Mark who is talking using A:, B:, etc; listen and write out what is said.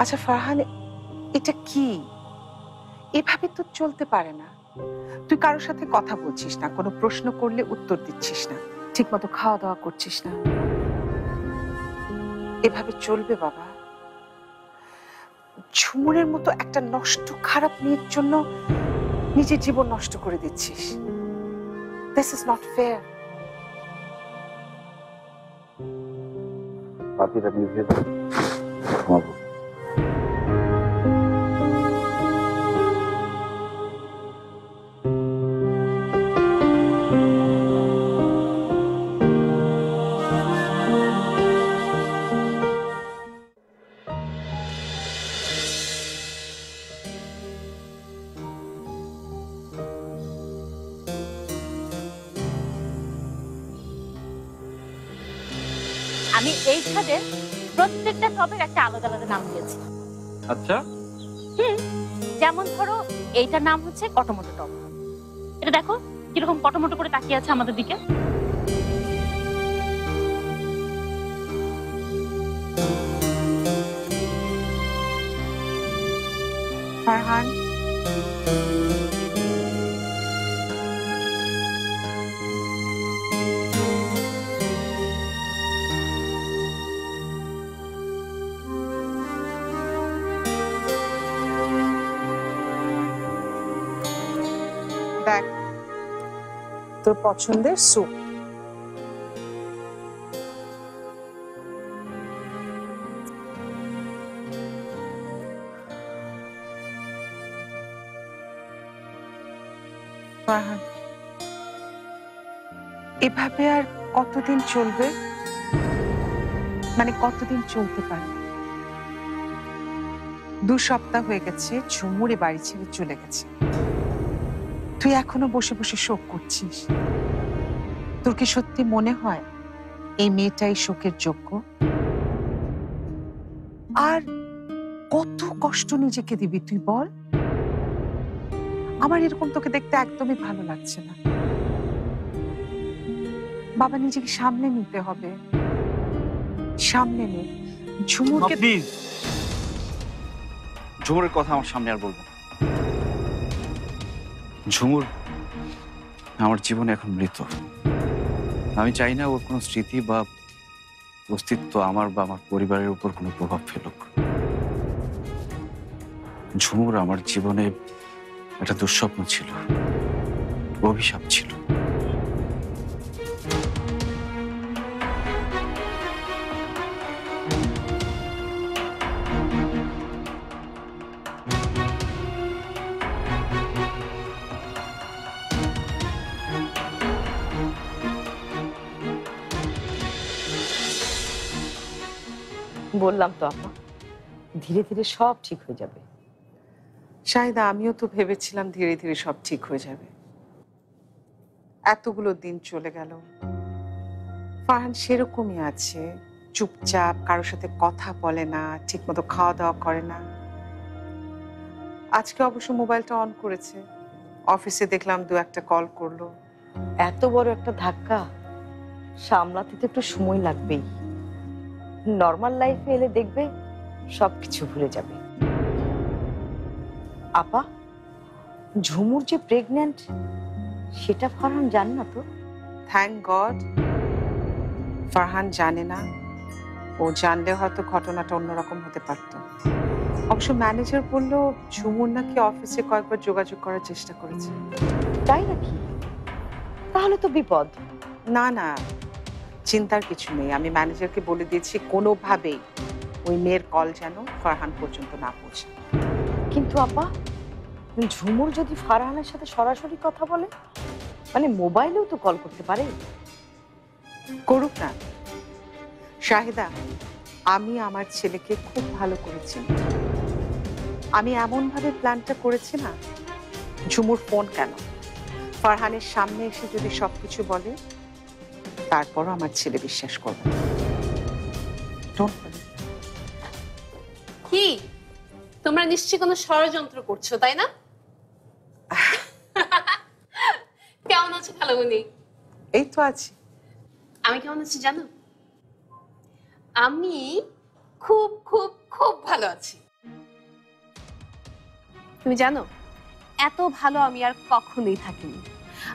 A: আচ্ছা ফারহান, এটা কি? এভাবে তো চলতে পারে না। তুই কারোর সাথে কথা বলছিস না, কোনো প্রশ্ন করলে উত্তর দিচ্ছিস না, ঠিক মতো খাওয়া দাওয়া করছিস না। এভাবে চলবে বাবা? ঝুমুরের মতো একটা নষ্ট খারাপ মেয়ের জন্য নিজের জীবন নষ্ট করে দিচ্ছিস। This is not fair.
B: বাতিটা নিভিয়ে দাও, ঘুমাবো।
C: আমি এই ছাদের প্রত্যেকটা টবের একটা আলাদা আলাদা নাম দিয়েছি।
B: আচ্ছা,
C: যেমন ধরো এইটার নাম হচ্ছে কটমটো টব। এটা দেখো কিরকম কটমটো করে তাকিয়ে আছে আমাদের দিকে।
A: ফারহান, দেখ তোর পছন্দের স্যুপ। ফারহান, এভাবে আর কতদিন চলবে? মানে কতদিন চলতে পারে? 2 সপ্তাহ হয়ে গেছে ঝুমুর এ বাড়ি ছেড়ে চলে গেছে। তুই এখনো বসে বসে শোক করছিস? তোর কি সত্যি মনে হয় এই মেয়েটাই শোকের যোগ্য? আর কত কষ্ট নিজেকে দিবি তুই বল? আমার এরকম তোকে দেখতে একদমই ভালো লাগছে না। বাবা, নিজেকে সামনে নিতে হবে। সামনে নে ঝুমুরকে।
B: প্লিজ, ঝুমুরের কথা আমার সামনে আর বলবো না। ঝুমুর আমার জীবনে এখন মৃত। আমি চাই না ওর কোনো স্মৃতি বা অস্তিত্ব আমার বা আমার পরিবারের উপর কোনো প্রভাব ফেলুক। ঝুমুর আমার জীবনে একটা দুঃস্বপ্ন ছিল, অভিশাপ ছিল।
D: বললাম তো আপা, ধীরে ধীরে সব ঠিক হয়ে যাবে।
A: শাহিদা, আমিও তো ভেবেছিলাম ধীরে ধীরে সব ঠিক হয়ে যাবে। এতগুলো দিন চলে গেল, ফারহান সেরকমই আছে, চুপচাপ, কারোর সাথে কথা বলে না, ঠিক মতো খাওয়া দাওয়া করে না। আজকে অবশ্য মোবাইলটা অন করেছে, অফিসে দেখলাম 2-1টা কল করলো।
D: এত বড় একটা ধাক্কা সামলাতে তো একটু সময় লাগবেই। নর্মাল লাইফে এলে দেখবে সবকিছু ভুলে যাবে। আপা, ঝুমুর যে প্রেগন্যান্ট সেটা ফারহান জানে না তো?
A: থ্যাংক গড ফারহান জানে না। ও জানলে হয়তো ঘটনাটা অন্যরকম হতে পারত। অবশ্য ম্যানেজার বললো ঝুমুর নাকি অফিসে কয়েকবার যোগাযোগ করার চেষ্টা করেছে।
D: তাই নাকি? তাহলে তো বিপদ।
A: না না, চিন্তার কিছু নেই। আমি ম্যানেজারকে বলে দিয়েছি কোনোভাবেই ওই মেয়ের কল যেন ফারহান পর্যন্ত না পৌঁছে।
D: কিন্তু আপা, ঝুমুর যদি ফারহানের সাথে সরাসরি কথা বলে, মানে মোবাইলেও তো কল করতে পারে।
A: করুক না শাহিদা, আমি আমার ছেলেকে খুব ভালো করেছি। আমি এমন ভাবে প্ল্যানটা করেছি না, ঝুমুর ফোন কেন, ফারহানের সামনে এসে যদি সবকিছু বলে তারপরও আমার ছেলে বিশ্বাস করবে না। Don't worry.
E: কি তোমরা নিশ্চয়ই কোনো ষড়যন্ত্র করছো, তাই না? কেমন আছো খালামণি?
A: এই তো আছি।
E: আমি কেমন আছি জানো? আমি খুব খুব খুব ভালো আছি। তুমি জানো, এত ভালো আমি আর কখনোই থাকিনি।